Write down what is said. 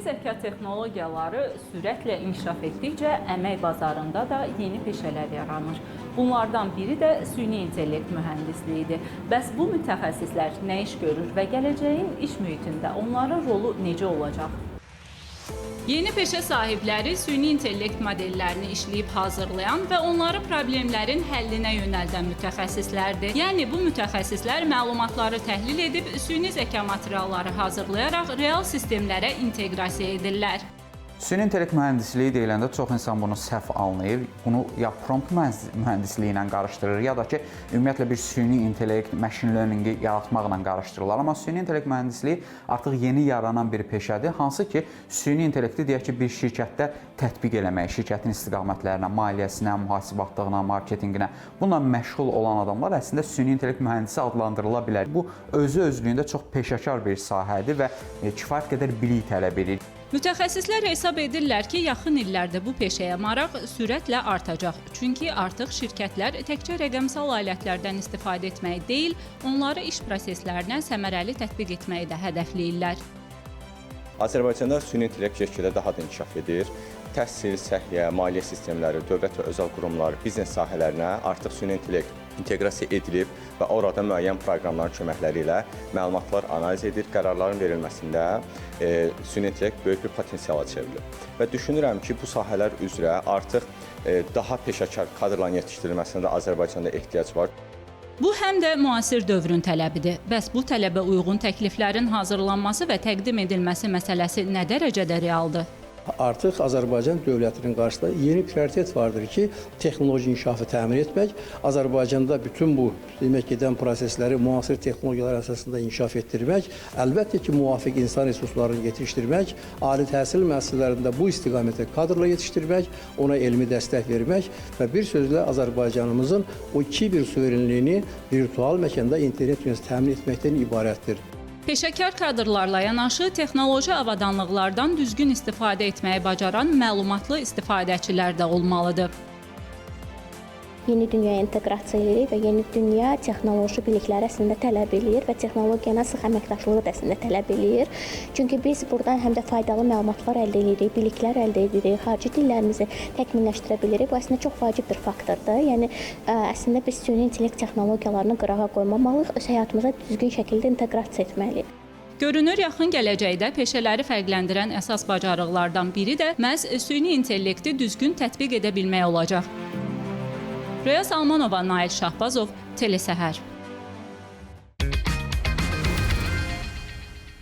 zəka texnologiyaları sürətlə inkişaf etdikcə əmək bazarında da yeni peşələr yaranır. Bunlardan biri də süni intellekt mühəndisliyidir. Bəs bu mütəxəssislər nə iş görür və gələcəyin iş mühitində onların rolu necə olacaq? Yeni peşə sahibləri süni intellekt modellərini işləyib hazırlayan və onları problemlərin həllinə yönəldən mütəxəssislərdir. Yəni bu mütəxəssislər məlumatları təhlil edib süni zəka materialları hazırlayaraq real sistemlərə inteqrasiya edirlər. Süni intellekt mühəndisliyi deyiləndə çox insan bunu səhv anlayır. Bunu ya prompt mühəndisliyi ilə qarışdırır, ya da ki, ümumiyyətlə bir süni intellekt, machine learningi yaratmaqla qarışdırırlar. Amma süni intellekt mühəndisliyi artıq yeni yaranan bir peşədir. Hansı ki, süni intellekti deyək ki, bir şirkətdə tətbiq eləmək, şirkətin istiqamətlərinə, maliyyəsinə, mühasibatlığına, marketinqinə, bununla məşğul olan adamlar əslində süni intellekt mühəndisi adlandırıla bilər. Bu özlüyündə çox peşəkar bir sahədir və kifayət qədər bilik tələb edir. Mütəxəssislər hesab edirlər ki, yaxın illərdə bu peşəyə maraq sürətlə artacaq. Çünki artıq şirkətlər təkcə rəqəmsal alətlərdən istifadə etməyi deyil, onları iş proseslərinə səmərəli tətbiq etməyi də hədəfləyirlər. Azərbaycanda süni intellekt get-gedə daha da inkişaf edir. Təhsil, səhiyyə, maliyyə sistemləri, dövlət və özəl qurumlar, biznes sahələrinə artıq süni intellekt inteqrasiya edilib və orada müəyyən proqramların köməkləri ilə məlumatlar analiz edir, qərarların verilməsində süni intellekt böyük bir potensiala çevrilir. Və düşünürəm ki, bu sahələr üzrə artıq daha peşəkar kadrların yetişdirilməsində Azərbaycanda ehtiyac var. Bu həm də müasir dövrün tələbidir. Bəs bu tələbə uyğun təkliflərin hazırlanması və təqdim edilməsi məsələsi nə dərəcədə realdır? Artıq Azərbaycan dövlətinin qarşısında yeni prioritet vardır ki, texnoloji inkişafı təmin etmək. Azərbaycanda bütün bu demək gedən prosesləri müasir texnologiyalar əsasında inkişaf etdirmək, əlbəttə ki, müvafiq insan resurslarını yetişdirmək, ali təhsil müəssisələrində bu istiqamətə kadrla yetişdirmək, ona elmi dəstək vermək və bir sözlə Azərbaycanımızın o kiber suverenliyini virtual məkanda internet dünyası təmin etməkdən ibarətdir. Peşəkar kadrlarla yanaşı texnoloji avadanlıqlardan düzgün istifadə etməyi bacaran məlumatlı istifadəçilər də olmalıdır. Yeni dünyaya inteqrasiya edirik və yeni dünya texnoloji bilikləri əslində tələb eləyir və texnologiyanın sıx əməkdaşlığı da əslində tələb eləyir. Çünki biz buradan həm də faydalı məlumatlar əldə edirik, biliklər əldə edirik, xarici dillərimizi təkmilləşdirə bilirik. Bu əslində çox vacib bir faktordur. Yəni əslində biz süni intellekt texnologiyalarını qırağa qoymamalıyıq, öz həyatımıza düzgün şəkildə inteqrasiya etməliyik. Görünür, yaxın gələcəkdə peşələri fərqləndirən əsas bacarıqlardan biri də məhz süni intellekti düzgün tətbiq edə bilmək olacaq. Rəya Salmanova, Nail Şahbazov, Telesəhər.